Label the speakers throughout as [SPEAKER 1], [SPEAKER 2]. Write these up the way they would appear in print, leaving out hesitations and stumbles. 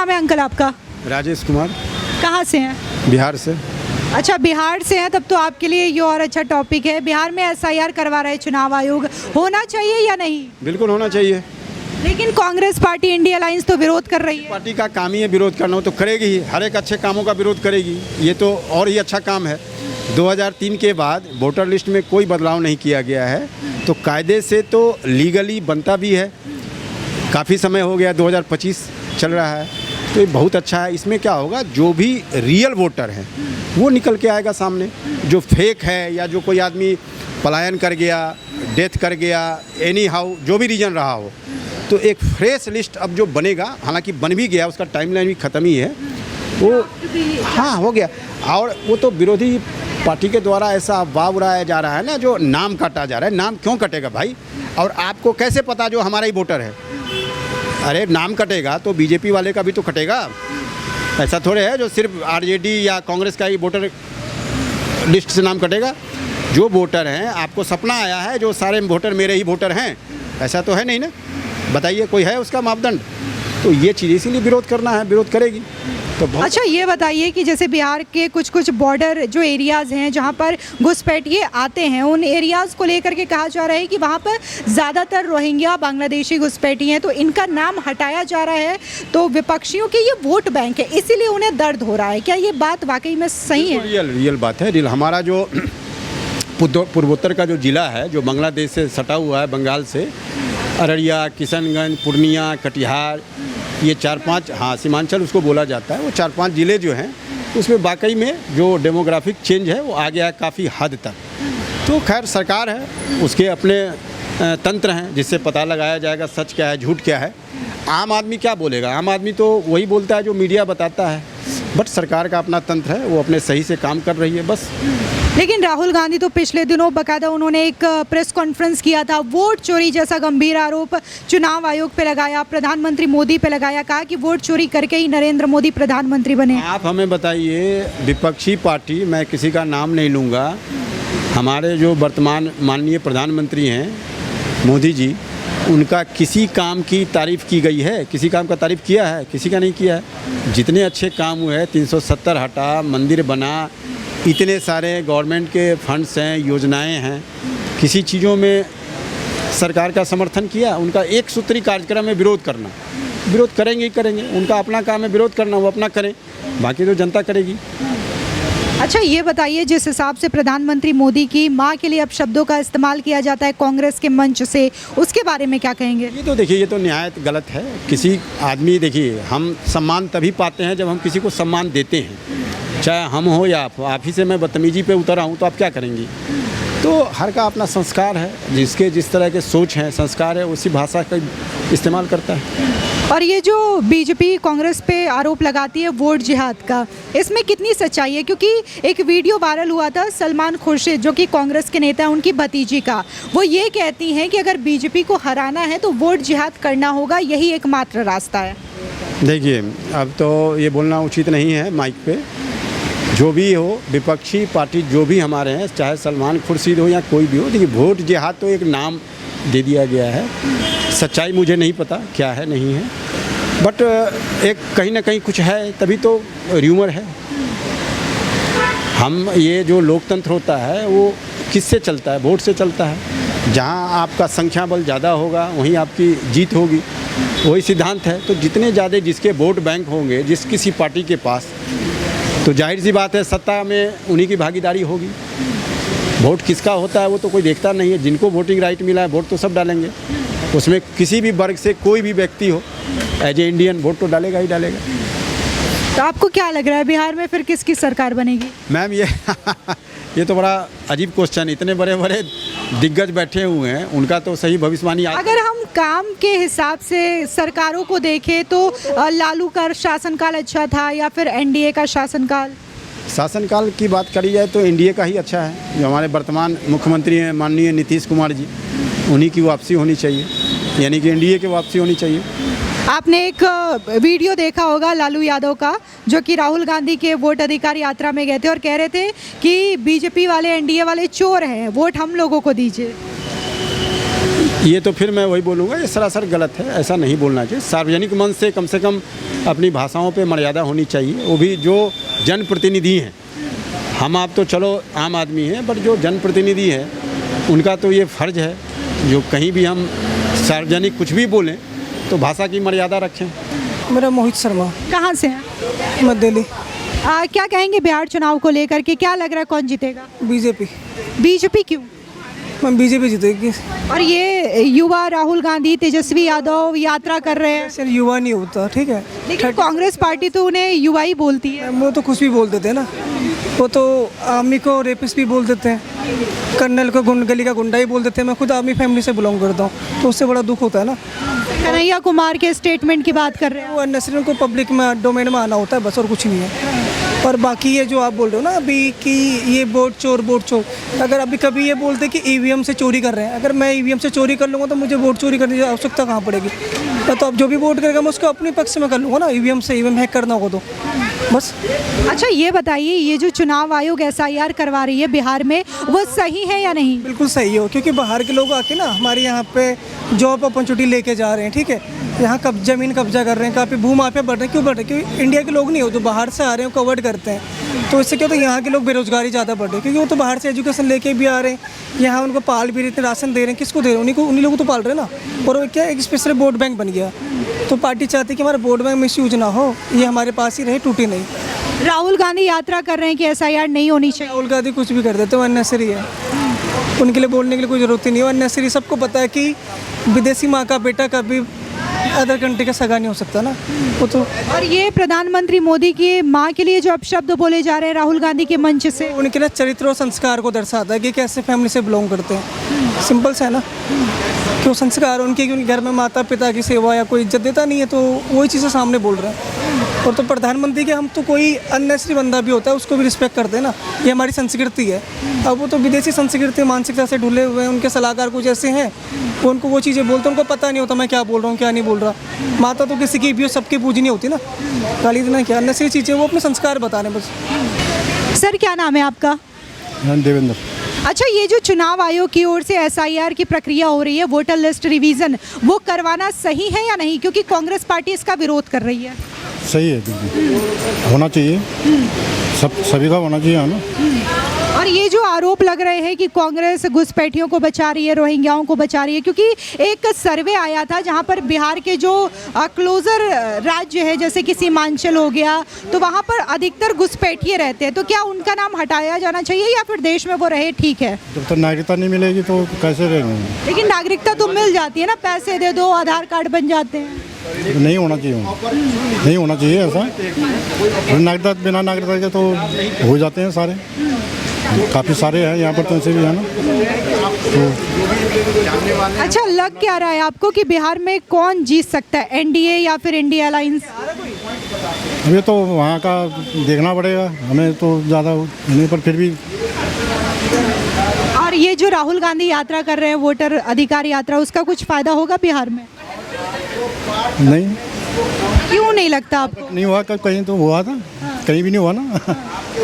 [SPEAKER 1] नाम है अंकल आपका?
[SPEAKER 2] राजेश कुमार,
[SPEAKER 1] कहाँ से हैं?
[SPEAKER 2] बिहार से।
[SPEAKER 1] अच्छा, बिहार से हैं, तब तो आपके लिए ये और अच्छा टॉपिक है। बिहार में एसआईआर करवा रहा है चुनाव आयोग, होना चाहिए या नहीं?
[SPEAKER 2] बिल्कुल होना चाहिए।
[SPEAKER 1] लेकिन कांग्रेस पार्टी, इंडिया अलायंस तो विरोध कर रही है।
[SPEAKER 2] पार्टी का काम ही है विरोध करना, वो तो करेगी ही, हर एक अच्छे कामों का विरोध करेगी। ये तो और ही अच्छा काम है। 2003 के बाद वोटर लिस्ट में कोई बदलाव नहीं किया गया है, तो कायदे से तो लीगली बनता भी है। काफ़ी समय हो गया, 2025 चल रहा है, तो ये बहुत अच्छा है। इसमें क्या होगा, जो भी रियल वोटर हैं वो निकल के आएगा सामने। जो फेक है या जो कोई आदमी पलायन कर गया, डेथ कर गया, एनी हाउ जो भी रीज़न रहा हो, तो एक फ्रेश लिस्ट अब जो बनेगा, हालांकि बन भी गया, उसका टाइमलाइन भी ख़त्म ही है वो। हाँ, हो गया। और वो तो विरोधी पार्टी के द्वारा ऐसा अफवाह उड़ाया जा रहा है ना, जो नाम काटा जा रहा है। नाम क्यों कटेगा भाई? और आपको कैसे पता जो हमारा ही वोटर है? अरे नाम कटेगा तो बीजेपी वाले का भी तो कटेगा। ऐसा थोड़े है जो सिर्फ आरजेडी या कांग्रेस का ही वोटर लिस्ट से नाम कटेगा। जो वोटर हैं, आपको सपना आया है जो सारे वोटर मेरे ही वोटर हैं, ऐसा तो है नहीं ना। बताइए, कोई है उसका मापदंड? तो ये चीज़ इसीलिए विरोध करना है, विरोध करेगी तो
[SPEAKER 1] अच्छा, ये बताइए कि जैसे बिहार के कुछ बॉर्डर जो एरियाज़ हैं जहाँ पर घुसपैठिए आते हैं, उन एरियाज़ को लेकर के कहा जा रहा है कि वहाँ पर ज़्यादातर रोहिंग्या बांग्लादेशी घुसपैठी हैं, तो इनका नाम हटाया जा रहा है। तो विपक्षियों के ये वोट बैंक है, इसीलिए उन्हें दर्द हो रहा है। क्या ये बात वाकई में सही है?
[SPEAKER 2] रियल बात है। हमारा जो पूर्वोत्तर का जो ज़िला है, जो बांग्लादेश से सटा हुआ है, बंगाल से, अररिया, किशनगंज, पूर्णिया, कटिहार, ये 4-5, हाँ सीमांचल उसको बोला जाता है, वो 4-5 ज़िले जो हैं, उसमें वाकई में जो डेमोग्राफिक चेंज है वो आ गया है काफ़ी हद तक। तो खैर सरकार है, उसके अपने तंत्र हैं जिससे पता लगाया जाएगा सच क्या है, झूठ क्या है। आम आदमी क्या बोलेगा? आम आदमी तो वही बोलता है जो मीडिया बताता है, बट सरकार का अपना तंत्र है, वो अपने सही से काम कर रही है बस।
[SPEAKER 1] लेकिन राहुल गांधी तो पिछले दिनों बाकायदा उन्होंने एक प्रेस कॉन्फ्रेंस किया था, वोट चोरी जैसा गंभीर आरोप चुनाव आयोग पे लगाया, प्रधानमंत्री मोदी पे लगाया, कहा कि वोट चोरी करके ही नरेंद्र मोदी प्रधानमंत्री बने।
[SPEAKER 2] आप हमें बताइए, विपक्षी पार्टी, मैं किसी का नाम नहीं लूँगा, हमारे जो वर्तमान माननीय प्रधानमंत्री हैं मोदी जी, उनका किसी काम की तारीफ़ की गई है? किसी काम का तारीफ़ किया है? किसी का नहीं किया है। जितने अच्छे काम हुए, 370 हटा, मंदिर बना, इतने सारे गवर्नमेंट के फंड्स हैं, योजनाएं हैं, किसी चीज़ों में सरकार का समर्थन किया? उनका एक सूत्री कार्यक्रम में विरोध करना। विरोध करेंगे ही करेंगे, उनका अपना काम है विरोध करना, वो अपना करें, बाकी तो जनता करेगी।
[SPEAKER 1] अच्छा, ये बताइए, जिस हिसाब से प्रधानमंत्री मोदी की माँ के लिए अब शब्दों का इस्तेमाल किया जाता है कांग्रेस के मंच से, उसके बारे में क्या कहेंगे?
[SPEAKER 2] ये तो देखिए, ये तो निहायत गलत है। किसी आदमी, देखिए, हम सम्मान तभी पाते हैं जब हम किसी को सम्मान देते हैं, चाहे हम हो या आप ही से मैं बदतमीजी पे उतर आऊँ तो आप क्या करेंगी? तो हर का अपना संस्कार है, जिसके जिस तरह के सोच हैं, संस्कार है, उसी भाषा का इस्तेमाल करता है।
[SPEAKER 1] और ये जो बीजेपी कांग्रेस पे आरोप लगाती है वोट जिहाद का, इसमें कितनी सच्चाई है? क्योंकि एक वीडियो वायरल हुआ था सलमान खुर्शीद, जो कि कांग्रेस के नेता हैं, उनकी भतीजी का, वो ये कहती हैं कि अगर बीजेपी को हराना है तो वोट जिहाद करना होगा, यही एकमात्र रास्ता है।
[SPEAKER 2] देखिए, अब तो ये बोलना उचित नहीं है माइक पे। जो भी हो, विपक्षी पार्टी जो भी हमारे हैं, चाहे सलमान खुर्शीद हो या कोई भी हो, देखिए वोट जिहाद तो एक नाम दे दिया गया है। सच्चाई मुझे नहीं पता क्या है, नहीं है, बट एक कहीं ना कहीं कुछ है, तभी तो र्यूमर है। हम ये जो लोकतंत्र होता है वो किससे चलता है? वोट से चलता है। जहाँ आपका संख्या बल ज़्यादा होगा वहीं आपकी जीत होगी, वही सिद्धांत है। तो जितने ज़्यादा जिसके वोट बैंक होंगे जिस किसी पार्टी के पास, तो जाहिर सी बात है सत्ता में उन्हीं की भागीदारी होगी। वोट किसका होता है वो तो कोई देखता नहीं है। जिनको वोटिंग राइट मिला है वोट तो सब डालेंगे, उसमें किसी भी वर्ग से कोई भी व्यक्ति हो, एज ए इंडियन वोट तो डालेगा ही डालेगा।
[SPEAKER 1] तो आपको क्या लग रहा है बिहार में फिर किसकी सरकार बनेगी?
[SPEAKER 2] मैम ये तो बड़ा अजीब क्वेश्चन। इतने बड़े बड़े दिग्गज बैठे हुए हैं, उनका तो सही भविष्यवाणी।
[SPEAKER 1] अगर हम काम के हिसाब से सरकारों को देखें तो लालू का शासनकाल अच्छा था या फिर एनडीए का शासनकाल?
[SPEAKER 2] शासनकाल की बात करी जाए तो एनडीए का ही अच्छा है। जो हमारे वर्तमान मुख्यमंत्री हैं माननीय नीतीश कुमार जी, उन्हीं की वापसी होनी चाहिए, यानी कि एनडीए की वापसी होनी चाहिए।
[SPEAKER 1] आपने एक वीडियो देखा होगा लालू यादव का, जो कि राहुल गांधी के वोट अधिकार यात्रा में गए थे और कह रहे थे कि बीजेपी वाले, एनडीए वाले चोर हैं, वोट हम लोगों को दीजिए।
[SPEAKER 2] ये तो फिर मैं वही बोलूँगा, ये सरासर गलत है, ऐसा नहीं बोलना चाहिए। सार्वजनिक मंच से कम अपनी भाषाओं पे मर्यादा होनी चाहिए, वो भी जो जनप्रतिनिधि हैं। हम आप तो चलो आम आदमी हैं, बट जो जनप्रतिनिधि है उनका तो ये फ़र्ज़ है, जो कहीं भी हम सार्वजनिक कुछ भी बोलें तो भाषा की मर्यादा रखें।
[SPEAKER 3] मेरा मोहित शर्मा,
[SPEAKER 1] कहाँ से हैं?
[SPEAKER 3] मध्य दिल्ली।
[SPEAKER 1] क्या कहेंगे बिहार चुनाव को लेकर के, क्या लग रहा है कौन जीतेगा?
[SPEAKER 3] बीजेपी।
[SPEAKER 1] बीजेपी क्यों?
[SPEAKER 3] मैं बीजेपी जीतेगी।
[SPEAKER 1] और ये युवा राहुल गांधी, तेजस्वी यादव यात्रा कर रहे हैं,
[SPEAKER 3] सर युवा नहीं होता, ठीक है,
[SPEAKER 1] लेकिन कांग्रेस पार्टी तो उन्हें युवा ही बोलती है।
[SPEAKER 3] वो तो कुछ भी बोल देते हैं ना, वो तो आर्मी को रेपिस्ट भी बोल देते हैं, कर्नल को गली का गुंडा ही बोल देते हैं। मैं खुद आर्मी फैमिली से बिलोंग करता हूँ, तो उससे बड़ा दुख होता है ना।
[SPEAKER 1] कन्हैया कुमार के स्टेटमेंट की बात कर रहे हैं।
[SPEAKER 3] वो अननेसेसरी को पब्लिक में डोमेन में आना होता है बस, और कुछ नहीं है। और बाकी ये जो आप बोल रहे हो ना अभी कि ये वोट चोर, अगर अभी कभी ये बोलते कि ईवीएम से चोरी कर रहे हैं, अगर मैं ईवीएम से चोरी कर लूँगा तो मुझे वोट चोरी करने की आवश्यकता कहाँ पड़ेगी? तो अब जो भी वोट करेगा मैं उसको अपने पक्ष में कर लूँगा ना, ईवीएम हैक करना होगा तो बस।
[SPEAKER 1] अच्छा ये बताइए, ये जो चुनाव आयोग एसआईआर करवा रही है बिहार में, वो सही है या नहीं?
[SPEAKER 3] बिल्कुल सही हो, क्योंकि बाहर के लोग आके ना हमारे यहाँ पे जॉब अपॉर्चुनिटी लेके जा रहे हैं, ठीक है, यहाँ ज़मीन कब्जा कर रहे हैं, काफ़ी भूमाफिया बढ़ रहे हैं। क्यों बढ़ रहे हैं? क्योंकि इंडिया के लोग नहीं हो, जो बाहर से आ रहे हैं कवर्ड करते हैं, तो इससे क्या होता है, यहाँ के लोग बेरोजगारी ज़्यादा बढ़ रही है, क्योंकि वो तो बाहर से एजुकेशन लेके भी आ रहे हैं, यहाँ उनको पाल भी रहे हैं, राशन दे रहे हैं, किसको दे रहे हैं? उन्हीं लोगों को तो पाल रहे हैं ना। और वो क्या एक स्पेशल वोट बैंक बन गया, तो पार्टी चाहती है कि हमारा वोट बैंक मिसयूज ना हो, ये हमारे पास ही रहे, टूटे नहीं।
[SPEAKER 1] राहुल गांधी यात्रा कर रहे हैं कि एसआईआर नहीं होनी चाहिए।
[SPEAKER 3] राहुल गांधी कुछ भी कर देते हैं, अननेसरी है, उनके लिए बोलने के लिए कोई ज़रूरत ही नहीं है। अननेसरी, सबको पता है कि विदेशी माँ का बेटा कभी अदर कंट्री का सगा नहीं हो सकता ना, वो तो।
[SPEAKER 1] और ये प्रधानमंत्री मोदी की माँ के लिए जो अपशब्द बोले जा रहे हैं राहुल गांधी के मंच से,
[SPEAKER 3] उनके ना चरित्र और संस्कार को दर्शाता है कि कैसे फैमिली से बिलोंग करते हैं। सिंपल सा है ना, क्यों संस्कार उनके, कि उनके घर में माता पिता की सेवा या कोई इज्जत देता नहीं है, तो वही चीज़ें सामने बोल रहे हैं। और तो प्रधानमंत्री के हम तो कोई अननेसरी बंदा भी होता है उसको भी रिस्पेक्ट करते हैं ना, ये हमारी संस्कृति है। अब वो तो विदेशी संस्कृति मानसिकता से ढुले हुए हैं, उनके सलाहकार कुछ ऐसे हैं, वो उनको वो चीज़ें बोलते हैं, उनको पता नहीं होता मैं क्या बोल रहा हूँ क्या नहीं बोल रहा। माता तो किसी की भी हो, सबकी पूजनी होती ना, गाली देना क्या, अननेसरी चीज़ें, वो अपने संस्कार बता रहे हैं बस।
[SPEAKER 1] सर क्या नाम है आपका?
[SPEAKER 4] देवेंद्र।
[SPEAKER 1] अच्छा ये जो चुनाव आयोग की ओर से एसआईआर की प्रक्रिया हो रही है, वोटर लिस्ट रिवीजन, वो करवाना सही है या नहीं? क्योंकि कांग्रेस पार्टी इसका विरोध कर रही है।
[SPEAKER 4] सही है, होना चाहिए, सभी का होना चाहिए ना।
[SPEAKER 1] और ये जो आरोप लग रहे हैं कि कांग्रेस घुसपैठियों को बचा रही है, रोहिंग्याओं को बचा रही है, क्योंकि एक सर्वे आया था जहां पर बिहार के जो क्लोजर राज्य है जैसे कि सीमांचल हो गया, तो वहां पर अधिकतर घुसपैठिए रहते हैं, तो क्या उनका नाम हटाया जाना चाहिए या फिर देश में वो रहे ठीक है?
[SPEAKER 4] जब तक नागरिकता नहीं मिलेगी तो कैसे रहेंगे?
[SPEAKER 1] लेकिन नागरिकता तो मिल जाती है ना, पैसे दे दो आधार कार्ड बन जाते हैं।
[SPEAKER 4] नहीं होना चाहिए, नहीं होना चाहिए ऐसा। नागरिकता, बिना नागरिकता के तो हो जाते हैं सारे, काफ़ी सारे हैं यहाँ पर, तो ऐसे भी है ना। तो
[SPEAKER 1] अच्छा लग क्या रहा है आपको कि बिहार में कौन जीत सकता है, एनडीए या फिर इंडिया अलायंस?
[SPEAKER 4] अभी तो वहाँ का देखना पड़ेगा, हमें तो ज़्यादा नहीं, पर फिर भी।
[SPEAKER 1] और ये जो राहुल गांधी यात्रा कर रहे हैं, वोटर अधिकार यात्रा, उसका कुछ फायदा होगा बिहार में?
[SPEAKER 4] नहीं,
[SPEAKER 1] क्यों नहीं लगता आपको?
[SPEAKER 4] नहीं हुआ, कहीं तो हुआ था, कहीं भी नहीं हुआ ना।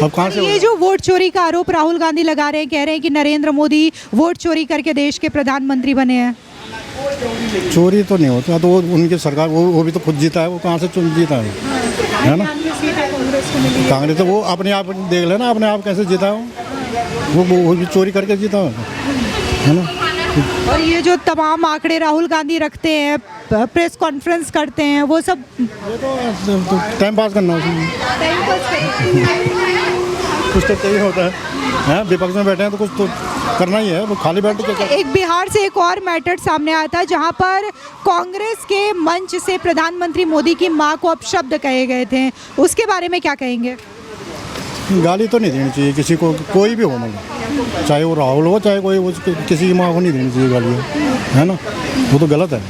[SPEAKER 4] अब कहाँ से?
[SPEAKER 1] ये जो वोट चोरी का आरोप राहुल गांधी लगा रहे हैं, कह रहे हैं कि नरेंद्र मोदी वोट चोरी करके देश के प्रधानमंत्री बने हैं।
[SPEAKER 4] चोरी तो नहीं होता, तो वो उनकी सरकार, वो भी तो खुद जीता है, वो कहाँ से जीता है ना? कांग्रेस तो वो अपने आप देख लेना, अपने आप कैसे जीता है, वो भी चोरी करके जीता है ना।
[SPEAKER 1] और ये जो तमाम आंकड़े राहुल गांधी रखते हैं, प्रेस कॉन्फ्रेंस करते हैं, वो सब
[SPEAKER 4] ये तो टाइम पास करना उसमें, कुछ तो चाहिए होता है। विपक्ष में बैठे हैं तो कुछ तो करना ही है, वो खाली बैठ के।
[SPEAKER 1] एक बिहार से एक और मैटर सामने आया था जहां पर कांग्रेस के मंच से प्रधानमंत्री मोदी की मां को अपशब्द कहे गए थे, उसके बारे में क्या कहेंगे?
[SPEAKER 4] गाली तो नहीं देनी चाहिए किसी को, कोई भी हो, मतलब चाहे वो राहुल हो चाहे कोई, किसी की माँ को नहीं देनी चाहिए गाली, है ना, वो तो गलत है।